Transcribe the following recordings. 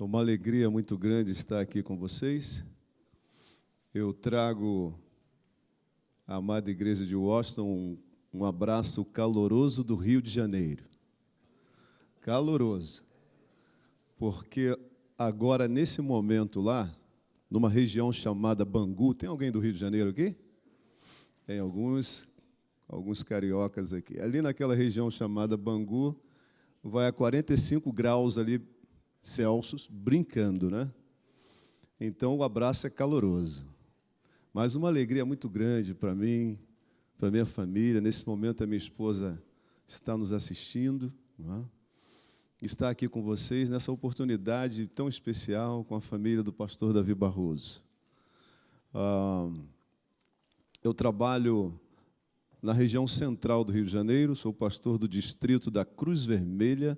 É uma alegria muito grande estar aqui com vocês. Eu trago à amada igreja de Washington um abraço caloroso do Rio de Janeiro. Caloroso. Porque agora, nesse momento lá, numa região chamada Bangu, tem alguém do Rio de Janeiro aqui? Tem alguns cariocas aqui. Ali naquela região chamada Bangu, vai a 45 graus ali, Celsius, brincando, né? Então, o abraço é caloroso. Mas uma alegria muito grande para mim, para minha família. Nesse momento, a minha esposa está nos assistindo, não é? Está aqui com vocês nessa oportunidade tão especial com a família do pastor Davi Barroso. Eu trabalho na região central do Rio de Janeiro, sou pastor do distrito da Cruz Vermelha,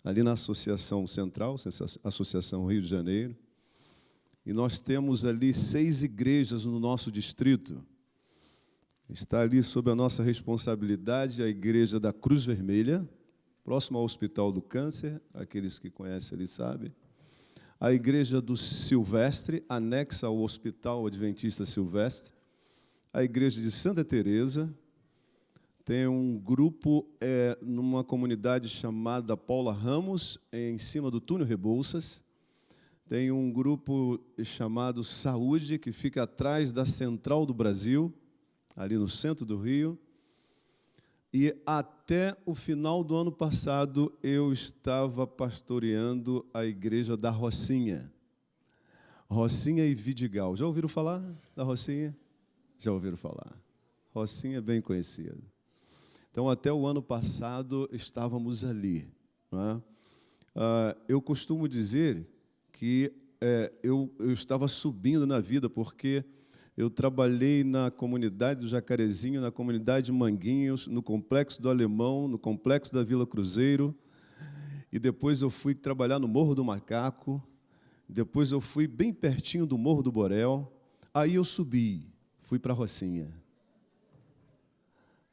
ali na Associação Central, Associação Rio de Janeiro. E nós temos ali 6 igrejas no nosso distrito. Está ali sob a nossa responsabilidade a igreja da Cruz Vermelha, próximo ao Hospital do Câncer, aqueles que conhecem ali sabem. A igreja do Silvestre, anexa ao Hospital Adventista Silvestre. A igreja de Santa Teresa. Tem um grupo numa comunidade chamada Paula Ramos, em cima do túnel Rebouças. Tem um grupo chamado Saúde, que fica atrás da Central do Brasil, ali no centro do Rio. E até o final do ano passado, eu estava pastoreando a igreja da Rocinha. Rocinha e Vidigal. Já ouviram falar da Rocinha? Já ouviram falar. Rocinha é bem conhecida. Então, até o ano passado, estávamos ali. Não é? Eu costumo dizer que eu estava subindo na vida, porque eu trabalhei na comunidade do Jacarezinho, na comunidade de Manguinhos, no Complexo do Alemão, no Complexo da Vila Cruzeiro, e depois eu fui trabalhar no Morro do Macaco, depois eu fui bem pertinho do Morro do Borel, aí eu subi, fui para a Rocinha.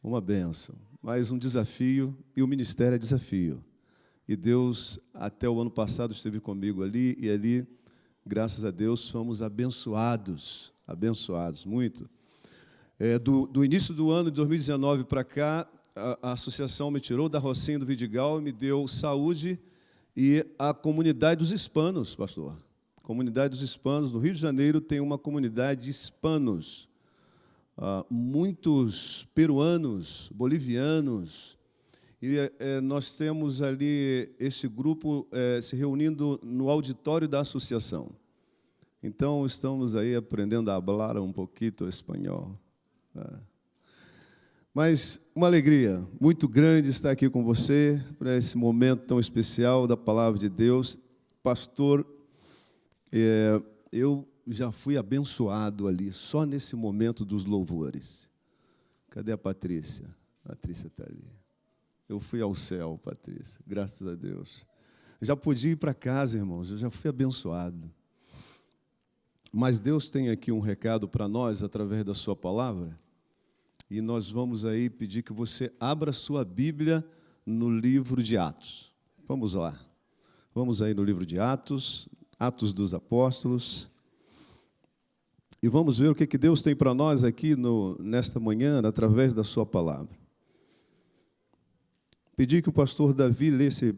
Uma bênção. Mas um desafio, e o ministério é desafio. E Deus, até o ano passado, esteve comigo ali, e ali, graças a Deus, fomos abençoados, muito. Do início do ano de 2019 para cá, a associação me tirou da Rocinha do Vidigal e me deu saúde e a comunidade dos hispanos, pastor. A comunidade dos hispanos, no Rio de Janeiro, tem uma comunidade de hispanos. Muitos peruanos, bolivianos, e nós temos ali esse grupo se reunindo no auditório da associação. Então, estamos aí aprendendo a falar um pouquinho espanhol. Mas uma alegria muito grande estar aqui com você, para esse momento tão especial da Palavra de Deus. Pastor, eu já fui abençoado ali, só nesse momento dos louvores. Cadê a Patrícia? A Patrícia está ali. Eu fui ao céu, Patrícia, graças a Deus. Já podia ir para casa, irmãos, eu já fui abençoado. Mas Deus tem aqui um recado para nós, através da sua palavra, e nós vamos aí pedir que você abra sua Bíblia no livro de Atos. Vamos lá. Vamos aí no livro de Atos, Atos dos Apóstolos. E vamos ver o que Deus tem para nós aqui nesta manhã, através da sua palavra. Pedi que o pastor Davi lesse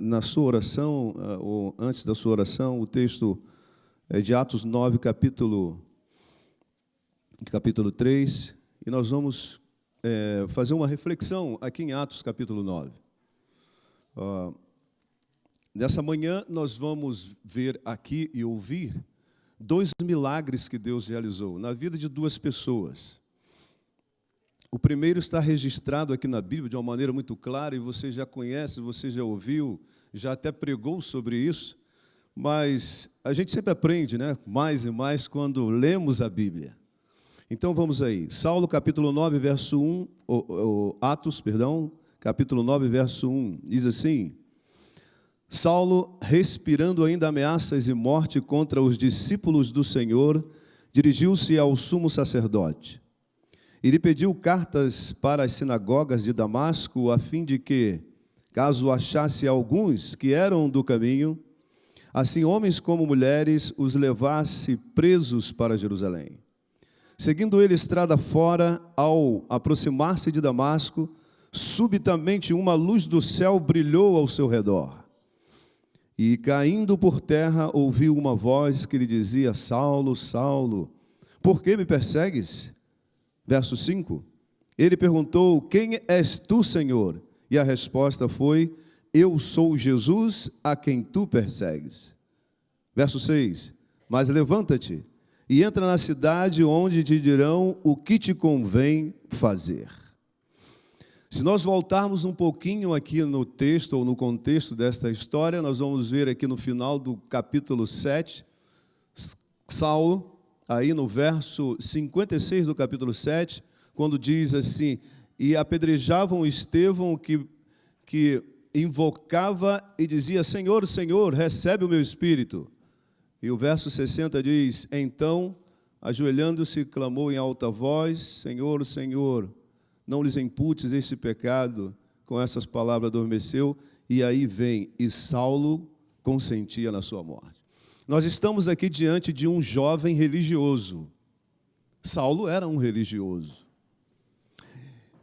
na sua oração, ou antes da sua oração, o texto de Atos 9, capítulo 3, e nós vamos fazer uma reflexão aqui em Atos, capítulo 9. Nessa manhã, nós vamos ver aqui e ouvir 2 milagres que Deus realizou na vida de 2 pessoas. O primeiro está registrado aqui na Bíblia de uma maneira muito clara, e você já conhece, você já ouviu, já até pregou sobre isso, mas a gente sempre aprende, né, mais e mais quando lemos a Bíblia. Então vamos aí, Saulo capítulo 9, verso 1, Atos, capítulo 9, verso 1, diz assim: Saulo, respirando ainda ameaças e morte contra os discípulos do Senhor, dirigiu-se ao sumo sacerdote. E lhe pediu cartas para as sinagogas de Damasco, a fim de que, caso achasse alguns que eram do caminho, assim homens como mulheres os levasse presos para Jerusalém. Seguindo ele estrada fora, ao aproximar-se de Damasco, subitamente uma luz do céu brilhou ao seu redor. E caindo por terra, ouviu uma voz que lhe dizia: Saulo, Saulo, por que me persegues? Verso 5. Ele perguntou: quem és tu, Senhor? E a resposta foi: eu sou Jesus a quem tu persegues. Verso 6. Mas levanta-te e entra na cidade, onde te dirão o que te convém fazer. Se nós voltarmos um pouquinho aqui no texto, ou no contexto desta história, nós vamos ver aqui no final do capítulo 7, Saulo, aí no verso 56 do capítulo 7, quando diz assim: e apedrejavam Estevão, que invocava e dizia: Senhor, Senhor, recebe o meu espírito. E o verso 60 diz: então, ajoelhando-se, clamou em alta voz: Senhor, Senhor, não lhes imputes este pecado. Com essas palavras adormeceu, e aí vem: e Saulo consentia na sua morte. Nós estamos aqui diante de um jovem religioso. Saulo era um religioso.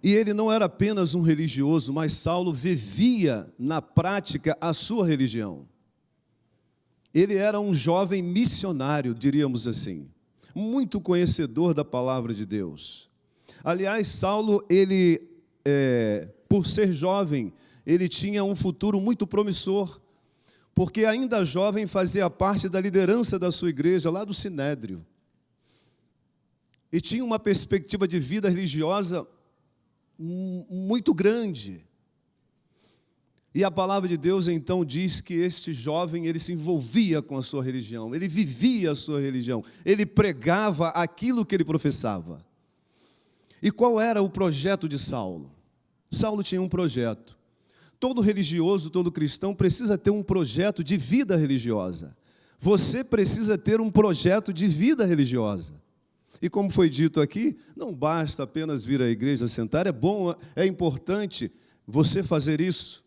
E ele não era apenas um religioso, mas Saulo vivia na prática a sua religião. Ele era um jovem missionário, diríamos assim, muito conhecedor da palavra de Deus. Aliás, Saulo, por ser jovem, ele tinha um futuro muito promissor, porque ainda jovem fazia parte da liderança da sua igreja, lá do Sinédrio. E tinha uma perspectiva de vida religiosa muito grande. E a palavra de Deus então diz que este jovem, ele se envolvia com a sua religião, ele vivia a sua religião, ele pregava aquilo que ele professava. E qual era o projeto de Saulo? Saulo tinha um projeto. Todo religioso, todo cristão precisa ter um projeto de vida religiosa. Você precisa ter um projeto de vida religiosa. E como foi dito aqui, não basta apenas vir à igreja sentar, é bom, é importante você fazer isso.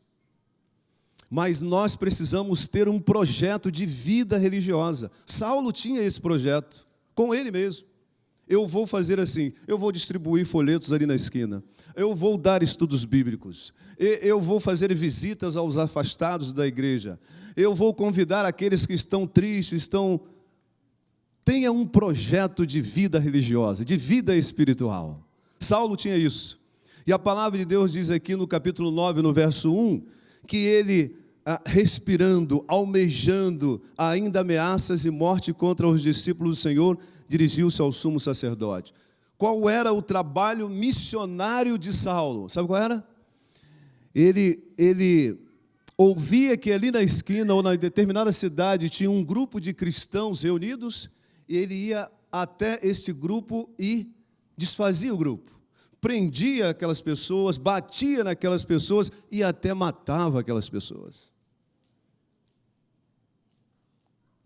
Mas nós precisamos ter um projeto de vida religiosa. Saulo tinha esse projeto, com ele mesmo. Eu vou fazer assim, eu vou distribuir folhetos ali na esquina, eu vou dar estudos bíblicos, eu vou fazer visitas aos afastados da igreja, eu vou convidar aqueles que estão tristes, Tenha um projeto de vida religiosa, de vida espiritual. Saulo tinha isso. E a palavra de Deus diz aqui no capítulo 9, no verso 1, que ele, respirando, almejando ainda ameaças e morte contra os discípulos do Senhor, dirigiu-se ao sumo sacerdote. Qual era o trabalho missionário de Saulo? Sabe qual era? Ele ouvia que ali na esquina ou na determinada cidade tinha um grupo de cristãos reunidos, e ele ia até este grupo e desfazia o grupo. Prendia aquelas pessoas, batia naquelas pessoas e até matava aquelas pessoas.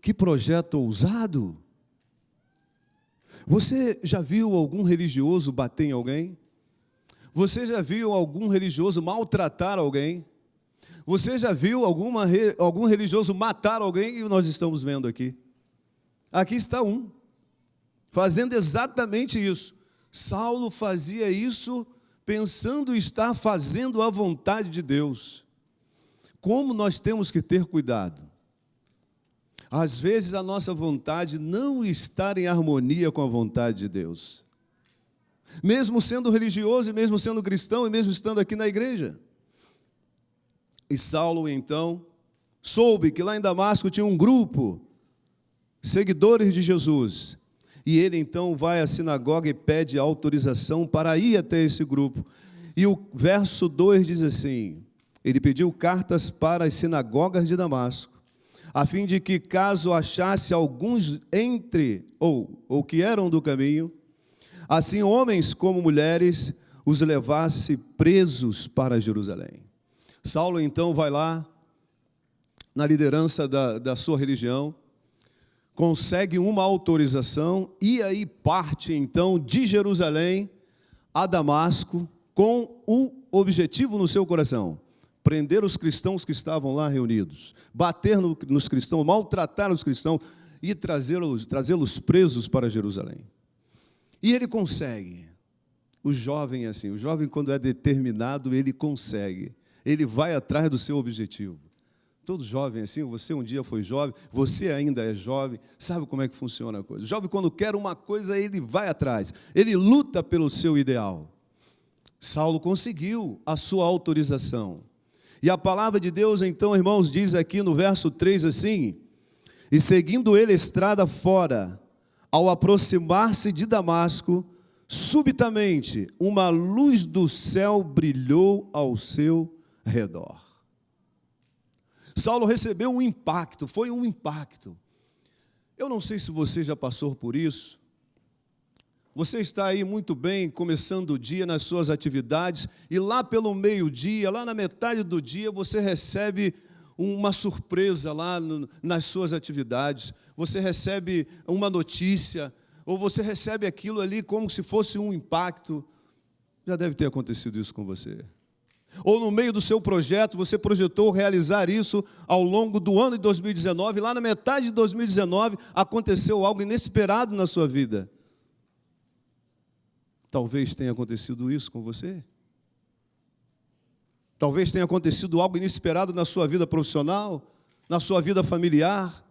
Que projeto ousado! Você já viu algum religioso bater em alguém? Você já viu algum religioso maltratar alguém? Você já viu algum religioso matar alguém? E nós estamos vendo aqui. Aqui está um, fazendo exatamente isso. Saulo fazia isso pensando estar fazendo a vontade de Deus. Como nós temos que ter cuidado. Às vezes a nossa vontade não está em harmonia com a vontade de Deus. Mesmo sendo religioso, e mesmo sendo cristão, e mesmo estando aqui na igreja. E Saulo, então, soube que lá em Damasco tinha um grupo, seguidores de Jesus. E ele, então, vai à sinagoga e pede autorização para ir até esse grupo. E o verso 2 diz assim, ele pediu cartas para as sinagogas de Damasco, a fim de que, caso achasse alguns ou que eram do caminho, assim homens como mulheres, os levasse presos para Jerusalém. Saulo, então, vai lá, na liderança da sua religião, consegue uma autorização e aí parte, então, de Jerusalém a Damasco com um objetivo no seu coração: prender os cristãos que estavam lá reunidos, bater nos cristãos, maltratar os cristãos e trazê-los presos para Jerusalém. E ele consegue. O jovem é assim, o jovem quando é determinado, ele consegue. Ele vai atrás do seu objetivo. Todo jovem é assim, você um dia foi jovem, você ainda é jovem, sabe como é que funciona a coisa. O jovem quando quer uma coisa, ele vai atrás, ele luta pelo seu ideal. Saulo conseguiu a sua autorização. E a palavra de Deus, então, irmãos, diz aqui no verso 3 assim: e seguindo ele a estrada fora, ao aproximar-se de Damasco, subitamente uma luz do céu brilhou ao seu redor. Saulo recebeu um impacto, foi um impacto. Eu não sei se você já passou por isso. Você está aí muito bem, começando o dia nas suas atividades, e lá pelo meio-dia, lá na metade do dia, você recebe uma surpresa lá nas suas atividades. Você recebe uma notícia, ou você recebe aquilo ali como se fosse um impacto. Já deve ter acontecido isso com você. Ou no meio do seu projeto, você projetou realizar isso ao longo do ano de 2019, lá na metade de 2019, aconteceu algo inesperado na sua vida. Talvez tenha acontecido isso com você. Talvez tenha acontecido algo inesperado na sua vida profissional, na sua vida familiar,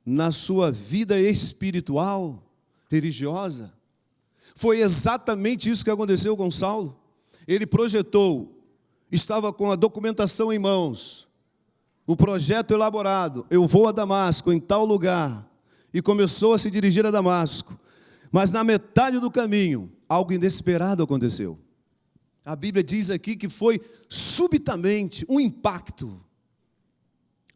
na sua vida espiritual, religiosa. Foi exatamente isso que aconteceu com Saulo. Ele projetou, estava com a documentação em mãos, o projeto elaborado, eu vou a Damasco, em tal lugar, e começou a se dirigir a Damasco. Mas na metade do caminho, algo inesperado aconteceu. A Bíblia diz aqui que foi subitamente um impacto.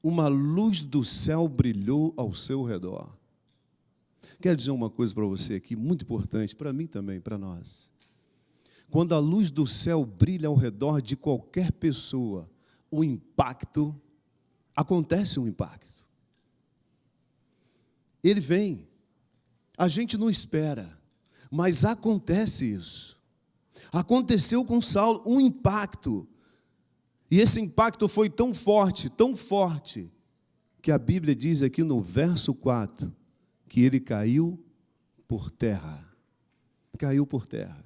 Uma luz do céu brilhou ao seu redor. Quero dizer uma coisa para você aqui, muito importante, para mim também, para nós. Quando a luz do céu brilha ao redor de qualquer pessoa, o impacto, acontece um impacto. Ele vem, a gente não espera, mas acontece isso. Aconteceu com Saulo um impacto, e esse impacto foi tão forte, que a Bíblia diz aqui no verso 4, que ele caiu por terra. Caiu por terra.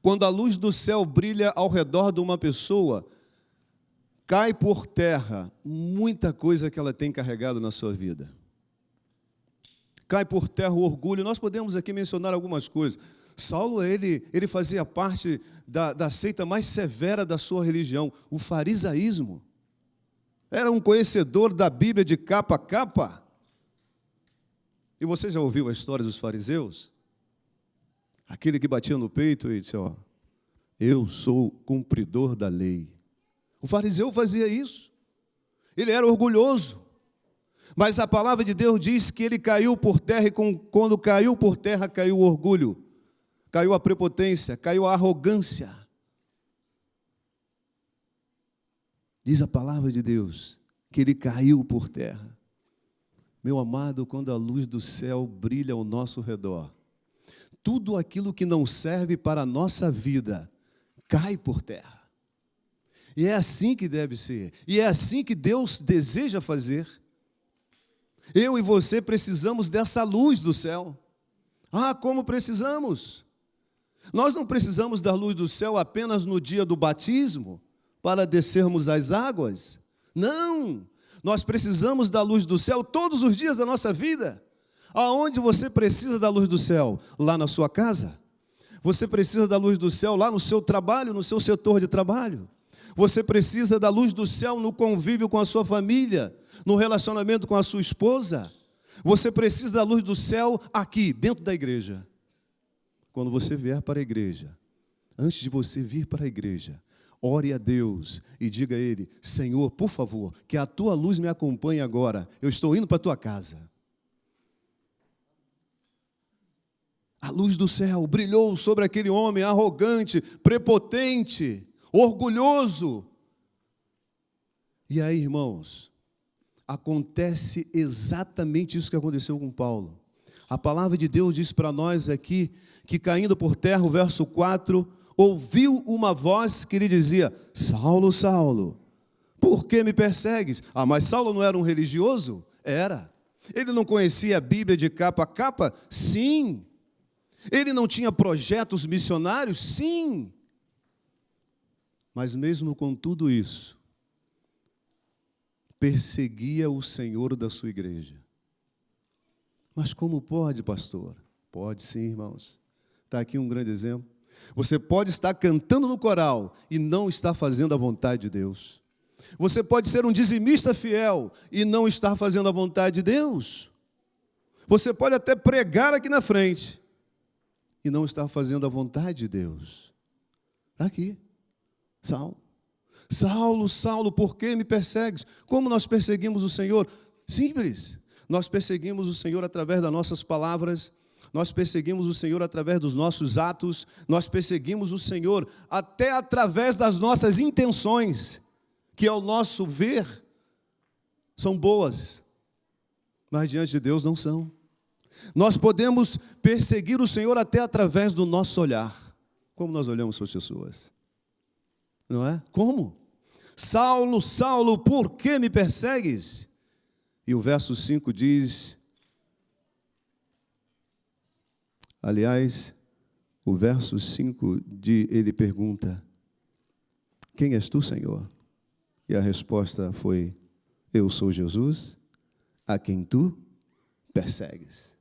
Quando a luz do céu brilha ao redor de uma pessoa, cai por terra muita coisa que ela tem carregado na sua vida. Cai por terra o orgulho. Nós podemos aqui mencionar algumas coisas. Saulo, ele fazia parte da seita mais severa da sua religião, o farisaísmo. Era um conhecedor da Bíblia de capa a capa. E você já ouviu a história dos fariseus? Aquele que batia no peito e disse, eu sou cumpridor da lei. O fariseu fazia isso. Ele era orgulhoso. Mas a palavra de Deus diz que ele caiu por terra, e quando caiu por terra, caiu o orgulho, caiu a prepotência, caiu a arrogância. Diz a palavra de Deus que ele caiu por terra. Meu amado, quando a luz do céu brilha ao nosso redor, tudo aquilo que não serve para a nossa vida cai por terra. E é assim que deve ser. E é assim que Deus deseja fazer. Eu e você precisamos dessa luz do céu. Como precisamos? Nós não precisamos da luz do céu apenas no dia do batismo, para descermos as águas. Não! Nós precisamos da luz do céu todos os dias da nossa vida. Aonde você precisa da luz do céu? Lá na sua casa. Você precisa da luz do céu lá no seu trabalho, no seu setor de trabalho. Você precisa da luz do céu no convívio com a sua família, no relacionamento com a sua esposa. Você precisa da luz do céu aqui, dentro da igreja. Quando você vier para a igreja, antes de você vir para a igreja, ore a Deus e diga a Ele, Senhor, por favor, que a Tua luz me acompanhe agora. Eu estou indo para a Tua casa. A luz do céu brilhou sobre aquele homem arrogante, prepotente, orgulhoso. E aí, irmãos, acontece exatamente isso que aconteceu com Paulo. A palavra de Deus diz para nós aqui que caindo por terra, o verso 4, ouviu uma voz que lhe dizia: Saulo, Saulo, por que me persegues? Mas Saulo não era um religioso? Era. Ele não conhecia a Bíblia de capa a capa? Sim. Ele não tinha projetos missionários? Sim. Mas mesmo com tudo isso, perseguia o Senhor da sua igreja. Mas como pode, pastor? Pode sim, irmãos. Está aqui um grande exemplo. Você pode estar cantando no coral e não estar fazendo a vontade de Deus. Você pode ser um dizimista fiel e não estar fazendo a vontade de Deus. Você pode até pregar aqui na frente e não estar fazendo a vontade de Deus. Aqui, Saulo. Saulo, Saulo, por que me persegues? Como nós perseguimos o Senhor? Simples. Nós perseguimos o Senhor através das nossas palavras, nós perseguimos o Senhor através dos nossos atos, nós perseguimos o Senhor até através das nossas intenções, que ao nosso ver são boas, mas diante de Deus não são. Nós podemos perseguir o Senhor até através do nosso olhar. Como nós olhamos para as pessoas? Não é? Como? Saulo, Saulo, por que me persegues? E o verso 5 diz, aliás, o verso 5, ele pergunta: quem és tu, Senhor? E a resposta foi: eu sou Jesus, a quem tu persegues.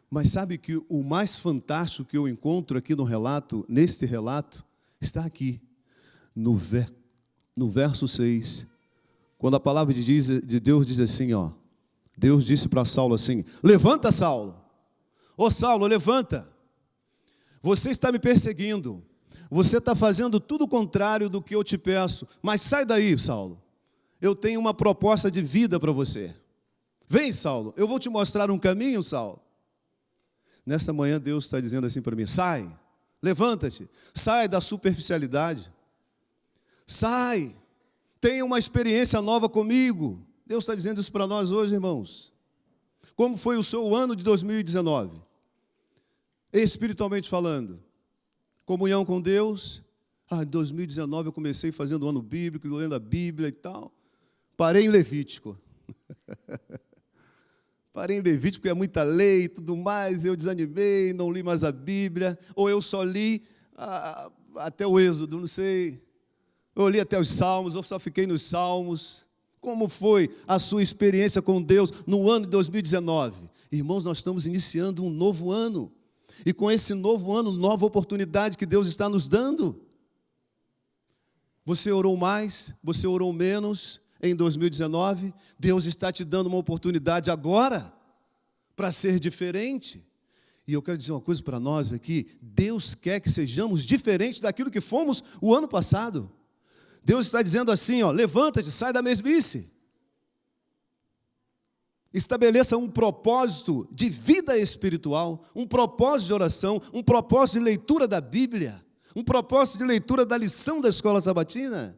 Mas sabe que o mais fantástico que eu encontro aqui no relato, neste relato, está aqui, no verso 6, quando a palavra de Deus diz assim, ó, Deus disse para Saulo assim: levanta, Saulo. Ô Saulo, levanta. Você está me perseguindo. Você está fazendo tudo o contrário do que eu te peço. Mas sai daí, Saulo. Eu tenho uma proposta de vida para você. Vem, Saulo. Eu vou te mostrar um caminho, Saulo. Nessa manhã Deus está dizendo assim para mim: sai, levanta-te. Sai da superficialidade. Sai. Tenha uma experiência nova comigo. Deus está dizendo isso para nós hoje, irmãos. Como foi o seu ano de 2019? Espiritualmente falando. Comunhão com Deus. Em 2019 eu comecei fazendo o ano bíblico, lendo a Bíblia e tal. Parei em Levítico. Parei em Levítico, porque é muita lei e tudo mais. Eu desanimei, não li mais a Bíblia. Ou eu só li até o Êxodo, não sei. Eu li até os Salmos, ou só fiquei nos Salmos. Como foi a sua experiência com Deus no ano de 2019? Irmãos, nós estamos iniciando um novo ano. E com esse novo ano, nova oportunidade que Deus está nos dando. Você orou mais, você orou menos em 2019. Deus está te dando uma oportunidade agora para ser diferente. E eu quero dizer uma coisa para nós aqui: Deus quer que sejamos diferentes daquilo que fomos o ano passado. Deus está dizendo assim, ó, levanta-te, sai da mesmice. Estabeleça um propósito de vida espiritual, um propósito de oração, um propósito de leitura da Bíblia, um propósito de leitura da lição da escola sabatina,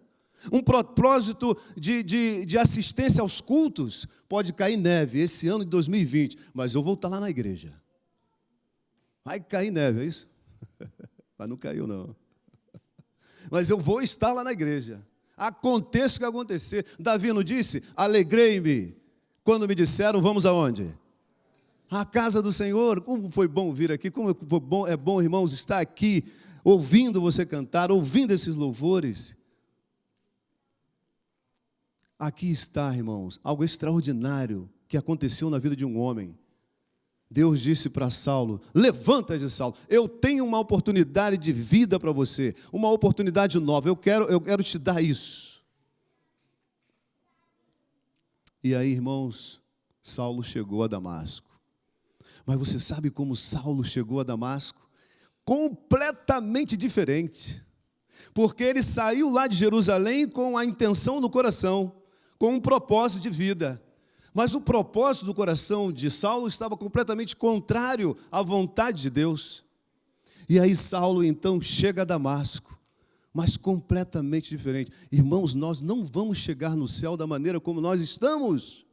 um propósito de assistência aos cultos. Pode cair neve esse ano de 2020, mas eu vou estar lá na igreja. Vai cair neve, é isso? Mas não caiu, não. Mas eu vou estar lá na igreja. Aconteça o que acontecer. Davi não disse: alegrei-me quando me disseram, vamos aonde? À casa do Senhor. Como foi bom vir aqui, como foi bom, é bom, irmãos, estar aqui, ouvindo você cantar, ouvindo esses louvores. Aqui está, irmãos, algo extraordinário que aconteceu na vida de um homem. Deus disse para Saulo: levanta-te, Saulo, eu tenho uma oportunidade de vida para você, uma oportunidade nova, eu quero te dar isso. E aí, irmãos, Saulo chegou a Damasco. Mas você sabe como Saulo chegou a Damasco? Completamente diferente. Porque ele saiu lá de Jerusalém com a intenção no coração, com um propósito de vida. Mas o propósito do coração de Saulo estava completamente contrário à vontade de Deus. E aí Saulo então chega a Damasco, mas completamente diferente. Irmãos, nós não vamos chegar no céu da maneira como nós estamos.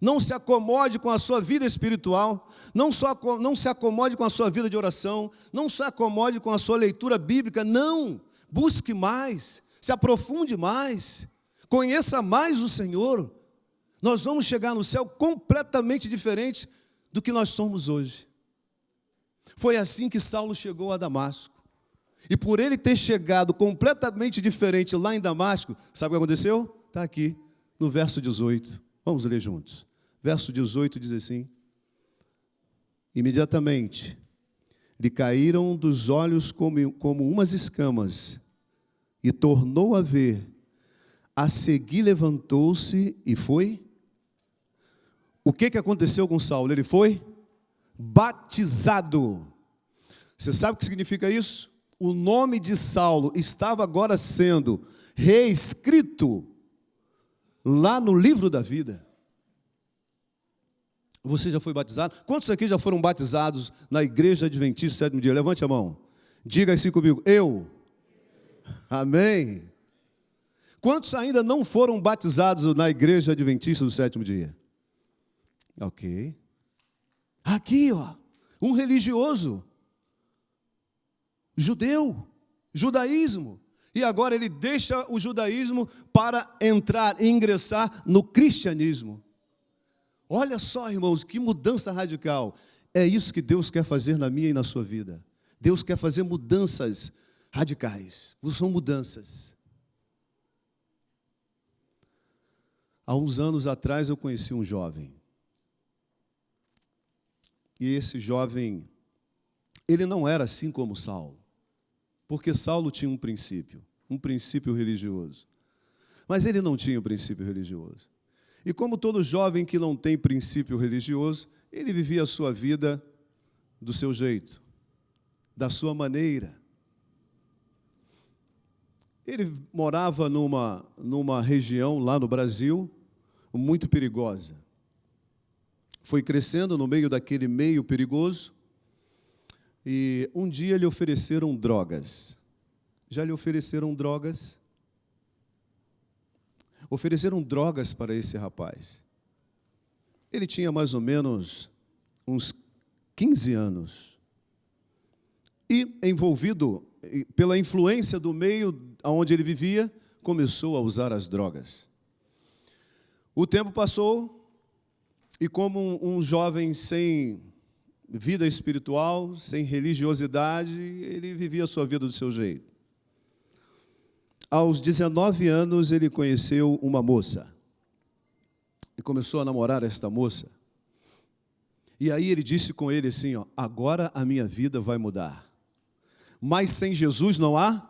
Não se acomode com a sua vida espiritual, não se acomode com a sua vida de oração, não se acomode com a sua leitura bíblica, não. Busque mais, se aprofunde mais, conheça mais o Senhor. Nós vamos chegar no céu completamente diferente do que nós somos hoje. Foi assim que Saulo chegou a Damasco. E por ele ter chegado completamente diferente lá em Damasco, sabe o que aconteceu? Está aqui no verso 18. Vamos ler juntos. Verso 18 diz assim: imediatamente lhe caíram dos olhos como umas escamas, e tornou a ver. A seguir levantou-se e foi. O que aconteceu com Saulo? Ele foi batizado. Você sabe o que significa isso? O nome de Saulo estava agora sendo reescrito lá no livro da vida. Você já foi batizado? Quantos aqui já foram batizados na Igreja Adventista do Sétimo Dia? Levante a mão. Diga assim comigo: eu. Amém. Quantos ainda não foram batizados na Igreja Adventista do Sétimo Dia? Ok. Aqui, ó, um religioso, judeu, judaísmo. E agora ele deixa o judaísmo para entrar e ingressar no cristianismo. Olha só, irmãos, que mudança radical. É isso que Deus quer fazer na minha e na sua vida. Deus quer fazer mudanças radicais. São mudanças. Há uns anos atrás eu conheci um jovem. E esse jovem, ele não era assim como Saulo. Porque Saulo tinha um princípio religioso. Mas ele não tinha um princípio religioso. E como todo jovem que não tem princípio religioso, ele vivia a sua vida do seu jeito, da sua maneira. Ele morava numa região lá no Brasil, muito perigosa. Foi crescendo no meio daquele meio perigoso, e um dia lhe ofereceram drogas. Já lhe ofereceram drogas? Ofereceram drogas para esse rapaz. Ele tinha mais ou menos uns 15 anos. E, envolvido pela influência do meio onde ele vivia, começou a usar as drogas. O tempo passou, e como um jovem sem vida espiritual, sem religiosidade, ele vivia a sua vida do seu jeito. Aos 19 anos, ele conheceu uma moça. E começou a namorar esta moça. E aí ele disse com ele assim, ó: agora a minha vida vai mudar. Mas sem Jesus não há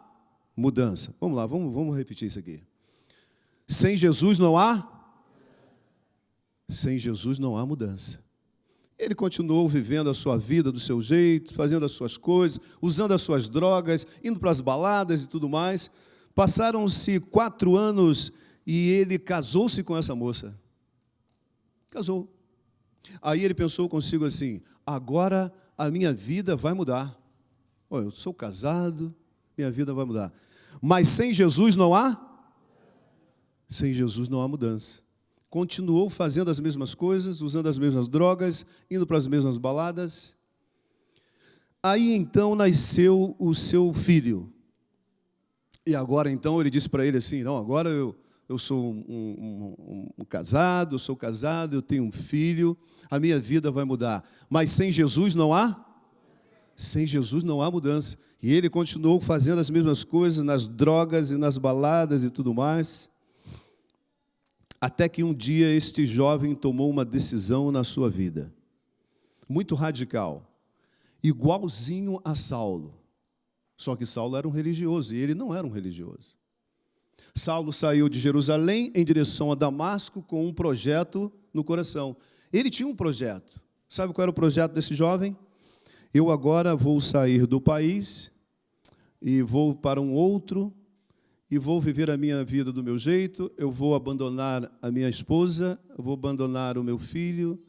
mudança. Vamos lá, vamos repetir isso aqui. Sem Jesus não há? Sem Jesus não há mudança. Ele continuou vivendo a sua vida do seu jeito, fazendo as suas coisas, usando as suas drogas, indo para as baladas e tudo mais. Passaram-se 4 anos e ele casou-se com essa moça. Casou. Aí ele pensou consigo assim: agora a minha vida vai mudar. Olha, eu sou casado, minha vida vai mudar. Mas sem Jesus não há? Sem Jesus não há mudança. Continuou fazendo as mesmas coisas, usando as mesmas drogas, indo para as mesmas baladas. Aí então nasceu o seu filho. E agora então ele disse para ele assim: não, agora eu sou um casado, eu sou casado, eu tenho um filho, a minha vida vai mudar. Mas sem Jesus não há? Sem Jesus não há mudança. E ele continuou fazendo as mesmas coisas nas drogas e nas baladas e tudo mais. Até que um dia este jovem tomou uma decisão na sua vida, muito radical, igualzinho a Saulo. Só que Saulo era um religioso e ele não era um religioso. Saulo saiu de Jerusalém em direção a Damasco com um projeto no coração. Ele tinha um projeto. Sabe qual era o projeto desse jovem? Eu agora vou sair do país e vou para um outro, e vou viver a minha vida do meu jeito, eu vou abandonar a minha esposa, eu vou abandonar o meu filho,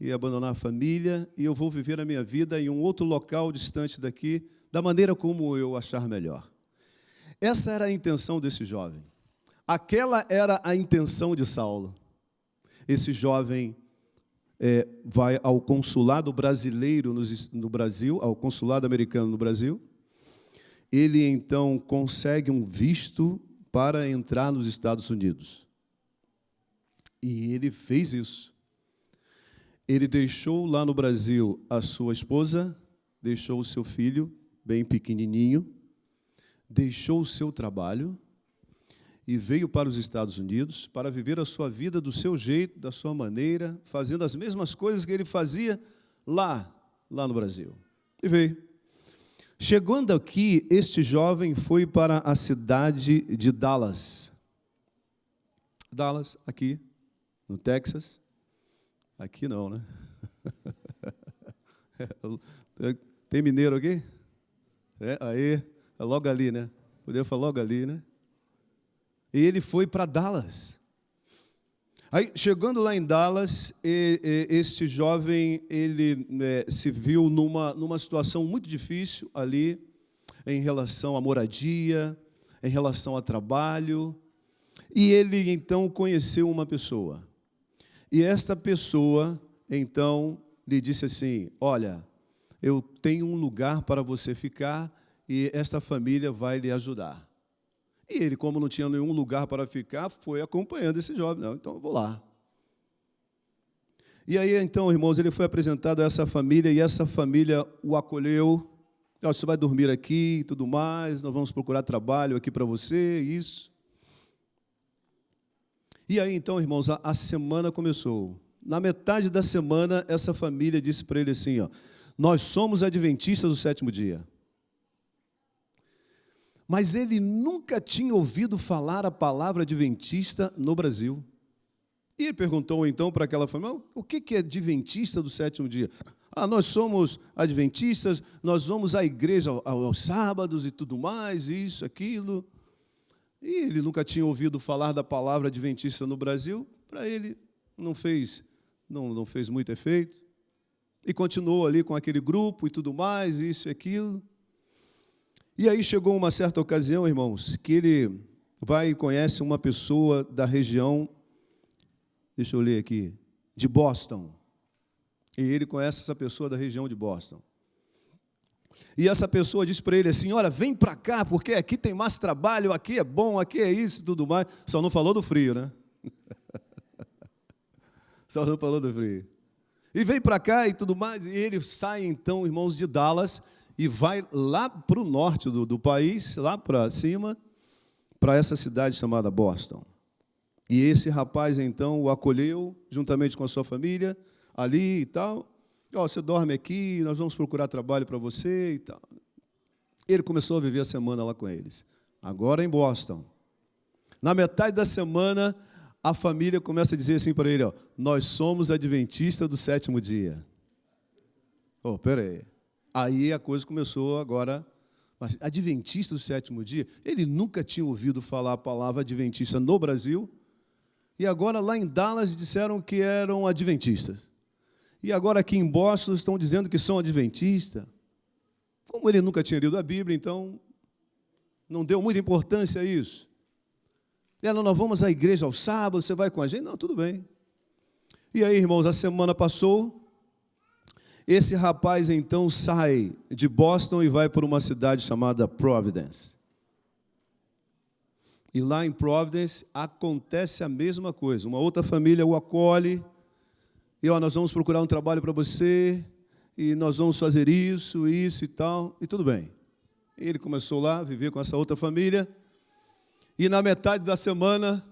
e abandonar a família, e eu vou viver a minha vida em um outro local distante daqui, da maneira como eu achar melhor. Essa era a intenção desse jovem. Aquela era a intenção de Saulo. esse jovem vai ao consulado brasileiro no Brasil, ao consulado americano no Brasil. Ele, então, consegue um visto para entrar nos Estados Unidos. E ele fez isso. Ele deixou lá no Brasil a sua esposa, deixou o seu filho, bem pequenininho, deixou o seu trabalho e veio para os Estados Unidos para viver a sua vida do seu jeito, da sua maneira, fazendo as mesmas coisas que ele fazia lá no Brasil. E veio. Chegando aqui, este jovem foi para a cidade de Dallas. Dallas, aqui, no Texas. Aqui não, né? Tem mineiro aqui? Aí, é logo ali, né? Poderia falar logo ali, né? E ele foi para Dallas. Aí, chegando lá em Dallas, este jovem, ele se viu numa situação muito difícil ali, em relação à moradia, em relação a trabalho. E ele, então, conheceu uma pessoa. E esta pessoa, então, lhe disse assim: olha, eu tenho um lugar para você ficar e esta família vai lhe ajudar. E ele, como não tinha nenhum lugar para ficar, foi acompanhando esse jovem. Não, então eu vou lá. E aí, então, irmãos, ele foi apresentado a essa família e essa família o acolheu. Você vai dormir aqui e tudo mais, nós vamos procurar trabalho aqui para você, isso. E aí, então, irmãos, a semana começou. Na metade da semana, essa família disse para ele assim, nós somos adventistas do sétimo dia. Mas ele nunca tinha ouvido falar a palavra adventista no Brasil. E ele perguntou, então, para aquela família, o que é adventista do sétimo dia? Nós somos adventistas, nós vamos à igreja aos sábados e tudo mais, isso, aquilo. E ele nunca tinha ouvido falar da palavra adventista no Brasil, para ele não fez muito efeito. E continuou ali com aquele grupo e tudo mais, isso e aquilo. E aí chegou uma certa ocasião, irmãos, que ele vai e conhece uma pessoa da região, deixa eu ler aqui, de Boston. E ele conhece essa pessoa da região de Boston. E essa pessoa diz para ele assim, olha, vem para cá, porque aqui tem mais trabalho, aqui é bom, aqui é isso e tudo mais. Só não falou do frio, né? Só não falou do frio. E vem para cá e tudo mais. E ele sai, então, irmãos, de Dallas, e vai lá para o norte do país, lá para cima, para essa cidade chamada Boston. E esse rapaz, então, o acolheu, juntamente com a sua família, ali e tal. Você dorme aqui, nós vamos procurar trabalho para você e tal. Ele começou a viver a semana lá com eles. Agora em Boston. Na metade da semana, a família começa a dizer assim para ele, nós somos adventistas do sétimo dia. Espera aí. Aí a coisa começou agora, mas adventista do sétimo dia, ele nunca tinha ouvido falar a palavra adventista no Brasil, e agora lá em Dallas disseram que eram adventistas. E agora aqui em Boston estão dizendo que são adventistas. Como ele nunca tinha lido a Bíblia, então não deu muita importância a isso. Nós vamos à igreja ao sábado, você vai com a gente? Não, tudo bem. E aí, irmãos, a semana passou. Esse rapaz, então, sai de Boston e vai para uma cidade chamada Providence. E lá em Providence acontece a mesma coisa. Uma outra família o acolhe. E, nós vamos procurar um trabalho para você. E nós vamos fazer isso e tal. E tudo bem. Ele começou lá a viver com essa outra família. E na metade da semana,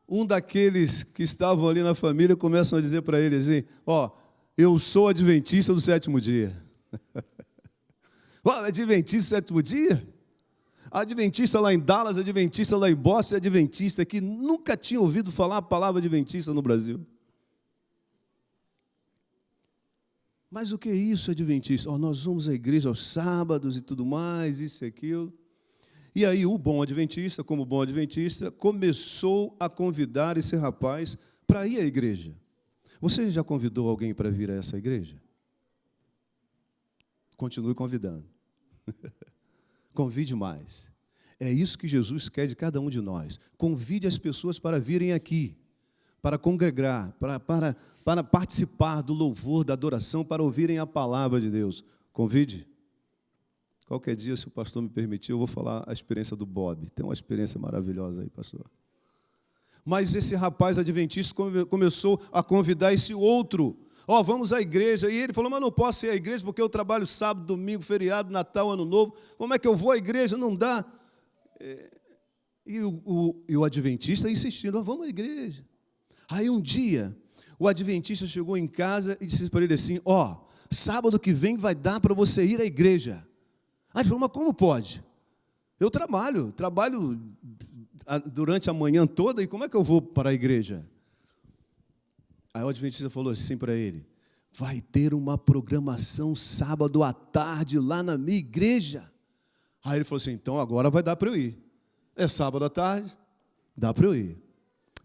um daqueles que estavam ali na família começam a dizer para ele assim, eu sou adventista do sétimo dia. Adventista do sétimo dia? Adventista lá em Dallas, adventista lá em Boston, adventista que nunca tinha ouvido falar a palavra adventista no Brasil. Mas o que é isso, adventista? Nós vamos à igreja aos sábados e tudo mais, isso e aquilo. E aí o bom adventista, como bom adventista, começou a convidar esse rapaz para ir à igreja. Você já convidou alguém para vir a essa igreja? Continue convidando. Convide mais. É isso que Jesus quer de cada um de nós. Convide as pessoas para virem aqui, para congregar, para participar do louvor, da adoração, para ouvirem a palavra de Deus. Convide. Qualquer dia, se o pastor me permitir, eu vou falar a experiência do Bob. Tem uma experiência maravilhosa aí, pastor. Mas esse rapaz adventista começou a convidar esse outro. Vamos à igreja. E ele falou, mas não posso ir à igreja porque eu trabalho sábado, domingo, feriado, Natal, Ano Novo. Como é que eu vou à igreja? Não dá. E o adventista insistindo, vamos à igreja. Aí um dia, o adventista chegou em casa e disse para ele assim, sábado que vem vai dar para você ir à igreja. Aí ele falou, mas como pode? Eu trabalho durante a manhã toda e como é que eu vou para a igreja? Aí o adventista falou assim para ele, vai ter uma programação sábado à tarde lá na minha igreja. Aí ele falou assim, então agora vai dar para eu ir. É sábado à tarde, dá para eu ir.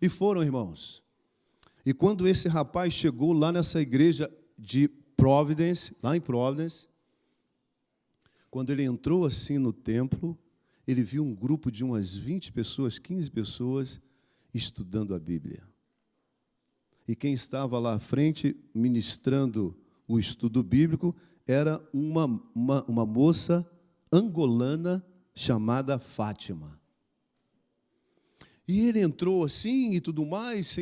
E foram, irmãos. E quando esse rapaz chegou lá nessa igreja de Providence, lá em Providence, quando ele entrou assim no templo, ele viu um grupo de umas 20 pessoas, 15 pessoas, estudando a Bíblia. E quem estava lá à frente, ministrando o estudo bíblico, era uma moça angolana chamada Fátima. E ele entrou assim e tudo mais,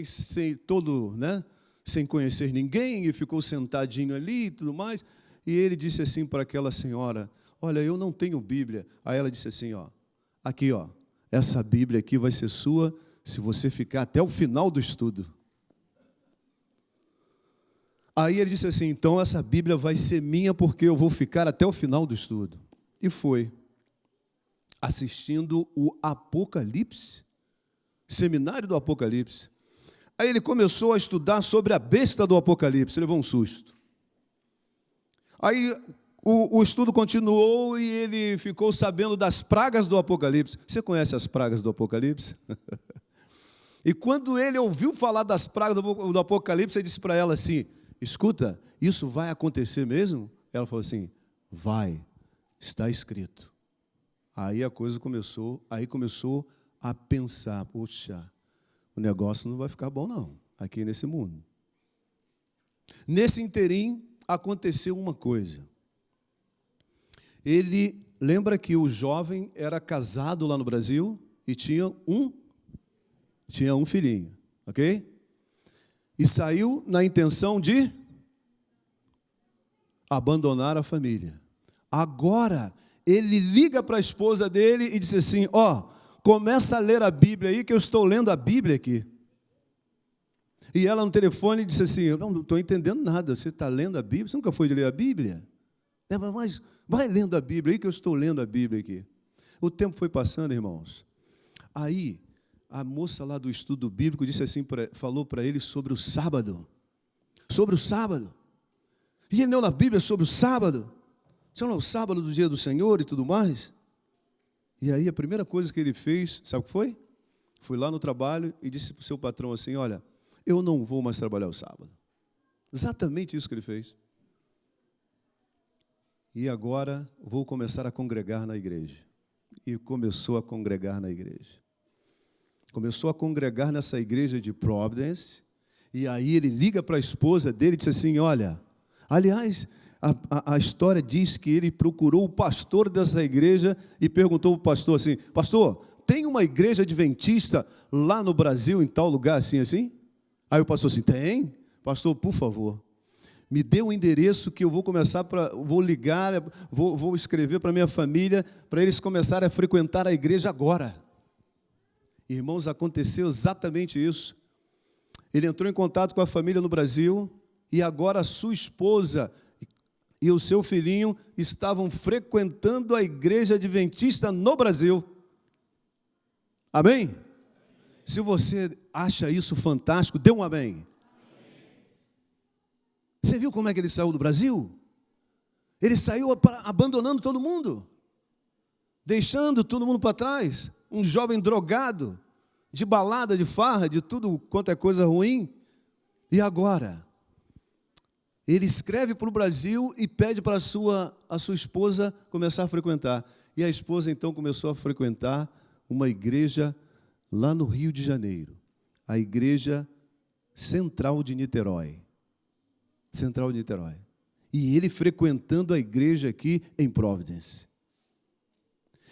sem conhecer ninguém, e ficou sentadinho ali e tudo mais. E ele disse assim para aquela senhora, olha, eu não tenho Bíblia. Aí ela disse assim, aqui, essa Bíblia aqui vai ser sua se você ficar até o final do estudo. Aí ele disse assim, então essa Bíblia vai ser minha porque eu vou ficar até o final do estudo. E foi, assistindo o Apocalipse, seminário do Apocalipse. Aí ele começou a estudar sobre a besta do Apocalipse, levou um susto. Aí o estudo continuou e ele ficou sabendo das pragas do Apocalipse. Você conhece as pragas do Apocalipse? E quando ele ouviu falar das pragas do Apocalipse, ele disse para ela assim, escuta, isso vai acontecer mesmo? Ela falou assim, vai, está escrito. Aí a coisa começou a pensar, poxa, o negócio não vai ficar bom não, aqui nesse mundo. Nesse interim, aconteceu uma coisa. Ele lembra que o jovem era casado lá no Brasil e tinha um filhinho, ok? E saiu na intenção de abandonar a família. Agora, ele liga para a esposa dele e diz assim, começa a ler a Bíblia aí, que eu estou lendo a Bíblia aqui. E ela no telefone disse assim, eu não estou entendendo nada, você está lendo a Bíblia? Você nunca foi de ler a Bíblia? Mas vai lendo a Bíblia aí, que eu estou lendo a Bíblia aqui. O tempo foi passando, irmãos. Aí, a moça lá do estudo bíblico disse assim, falou para ele sobre o sábado. Sobre o sábado. E ele leu na Bíblia sobre o sábado. O sábado do dia do Senhor e tudo mais. E aí a primeira coisa que ele fez, sabe o que foi? Foi lá no trabalho e disse para o seu patrão assim, olha, eu não vou mais trabalhar o sábado. Exatamente isso que ele fez. E agora vou começar a congregar na igreja. E começou a congregar na igreja. Começou a congregar nessa igreja de Providence. E aí ele liga para a esposa dele e disse assim, olha, aliás, a história diz que ele procurou o pastor dessa igreja e perguntou para o pastor assim, pastor, tem uma igreja adventista lá no Brasil, em tal lugar assim, assim? Aí o pastor assim, tem? Pastor, por favor, me dê um endereço que eu vou vou ligar, vou escrever para a minha família, para eles começarem a frequentar a igreja agora. Irmãos, aconteceu exatamente isso. Ele entrou em contato com a família no Brasil e agora a sua esposa e o seu filhinho estavam frequentando a igreja adventista no Brasil. Amém? Se você acha isso fantástico, dê um amém. Você viu como é que ele saiu do Brasil? Ele saiu abandonando todo mundo, deixando todo mundo para trás. Um jovem drogado, de balada, de farra, de tudo quanto é coisa ruim. E agora, ele escreve para o Brasil e pede para a sua esposa começar a frequentar. E a esposa então começou a frequentar uma igreja lá no Rio de Janeiro. A igreja Central de Niterói. Central de Niterói. E ele frequentando a igreja aqui em Providence.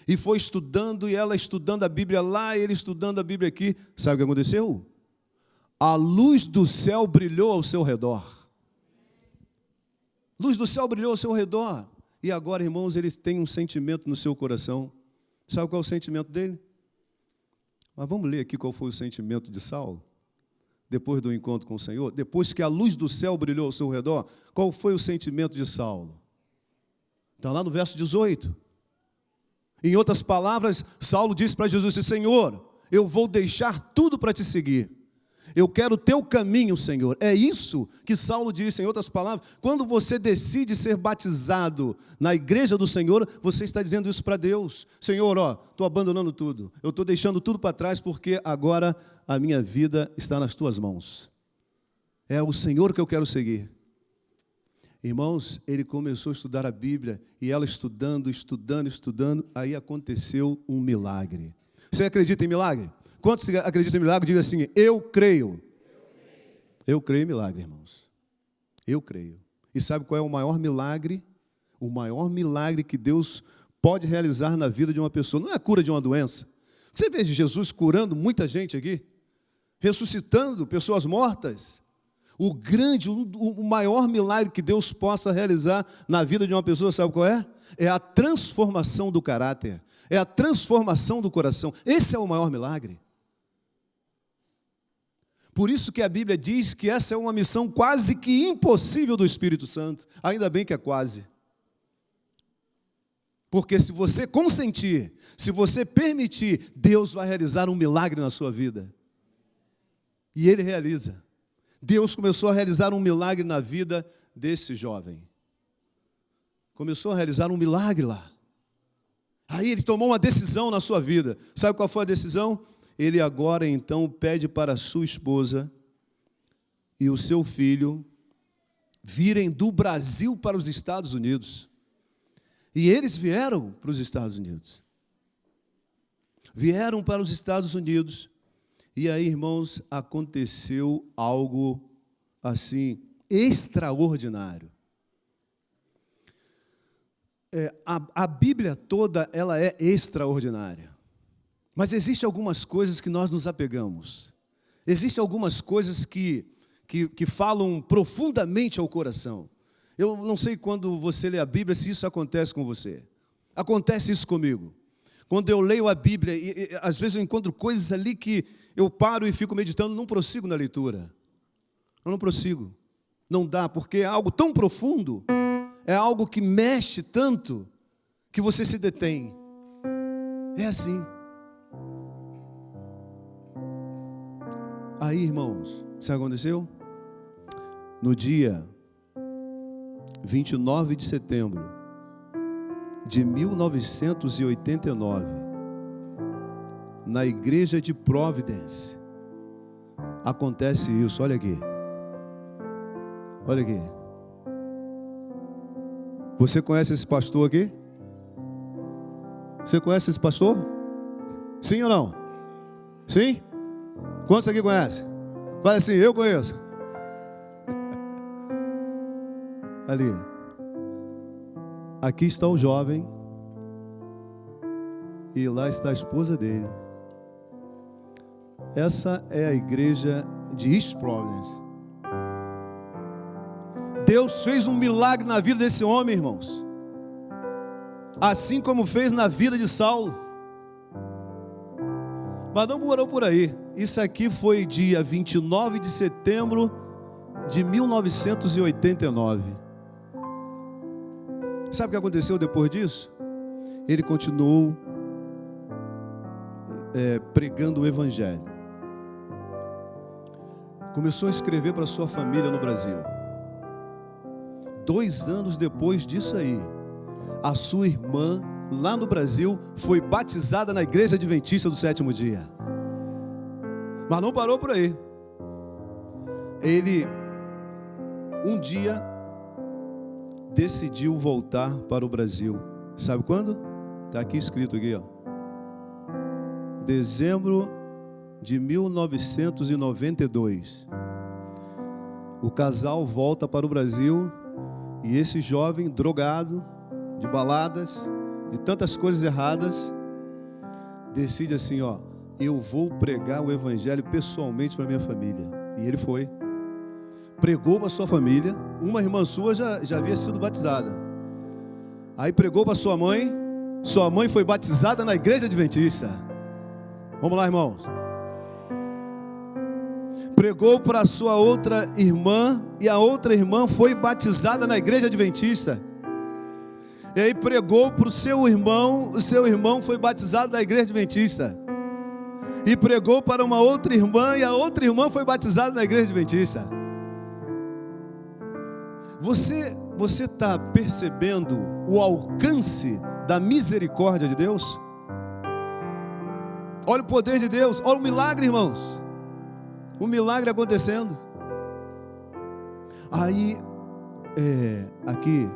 E foi estudando, e ela estudando a Bíblia lá, e ele estudando a Bíblia aqui. Sabe o que aconteceu? A luz do céu brilhou ao seu redor. Luz do céu brilhou ao seu redor. E agora, irmãos, eles têm um sentimento no seu coração. Sabe qual é o sentimento dele? Mas vamos ler aqui qual foi o sentimento de Saulo, depois do encontro com o Senhor. Depois que a luz do céu brilhou ao seu redor, qual foi o sentimento de Saulo? Está lá no verso 18. Em outras palavras, Saulo disse para Jesus: Senhor, eu vou deixar tudo para te seguir. Eu quero o teu caminho, Senhor. É isso que Saulo disse. Em outras palavras, quando você decide ser batizado na igreja do Senhor, você está dizendo isso para Deus. Senhor, estou abandonando tudo. Eu estou deixando tudo para trás porque agora a minha vida está nas tuas mãos. É o Senhor que eu quero seguir. Irmãos, ele começou a estudar a Bíblia e ela estudando, aí aconteceu um milagre. Você acredita em milagre? Quantos acreditam em milagre? Diga assim: eu creio. Eu creio em milagre, irmãos. Eu creio. E sabe qual é o maior milagre? O maior milagre que Deus pode realizar na vida de uma pessoa não é a cura de uma doença. Você vê Jesus curando muita gente aqui, ressuscitando pessoas mortas. O maior milagre que Deus possa realizar na vida de uma pessoa, sabe qual é? É a transformação do caráter, é a transformação do coração. Esse é o maior milagre. Por isso que a Bíblia diz que essa é uma missão quase que impossível do Espírito Santo. Ainda bem que é quase. Porque se você consentir, se você permitir, Deus vai realizar um milagre na sua vida. E Ele realiza. Deus começou a realizar um milagre na vida desse jovem. Começou a realizar um milagre lá. Aí ele tomou uma decisão na sua vida. Sabe qual foi a decisão? Ele agora então pede para a sua esposa e o seu filho virem do Brasil para os Estados Unidos. E eles vieram para os Estados Unidos. Vieram para os Estados Unidos. E aí, irmãos, aconteceu algo assim extraordinário. A Bíblia toda, ela é extraordinária. Mas existem algumas coisas que nós nos apegamos. Existem algumas coisas que falam profundamente ao coração. Eu não sei quando você lê a Bíblia se isso acontece com você. Acontece isso comigo. Quando eu leio a Bíblia, e às vezes eu encontro coisas ali que eu paro e fico meditando, não prossigo na leitura. Eu não prossigo. Não dá, porque é algo tão profundo, é algo que mexe tanto, que você se detém. É assim. Aí, irmãos, sabe o que aconteceu? No dia 29 de setembro de 1989, na igreja de Providence, acontece isso. Olha aqui. Olha aqui. Você conhece esse pastor aqui? Você conhece esse pastor? Sim ou não? Sim? Quantos aqui conhecem? Fala assim: eu conheço. Ali. Aqui está o jovem. E lá está a esposa dele. Essa é a igreja de East Providence. Deus fez um milagre na vida desse homem, irmãos. Assim como fez na vida de Saulo. Mas não morou por aí. Isso aqui foi dia 29 de setembro de 1989. Sabe o que aconteceu depois disso? Ele continuou pregando o Evangelho. Começou a escrever para sua família no Brasil. 2 anos depois disso aí, a sua irmã, lá no Brasil, foi batizada na igreja adventista do 7º dia. Mas não parou por aí. Ele, um dia, decidiu voltar para o Brasil. Sabe quando? Está aqui escrito aqui, ó. Dezembro de 1992. o casal volta para o Brasil e esse jovem drogado, de baladas, de tantas coisas erradas, decide assim, ó, eu vou pregar o evangelho pessoalmente para minha família. E ele foi. Pregou para sua família. Uma irmã sua já havia sido batizada. Aí pregou para sua mãe. Sua mãe foi batizada na igreja adventista. Vamos lá, irmãos. Pregou para sua outra irmã. E a outra irmã foi batizada na igreja adventista. E aí pregou para o seu irmão foi batizado na igreja adventista. E pregou para uma outra irmã, e a outra irmã foi batizada na igreja adventista. Você está percebendo o alcance da misericórdia de Deus? Olha o poder de Deus, olha o milagre, irmãos. O milagre acontecendo. Aí, aqui,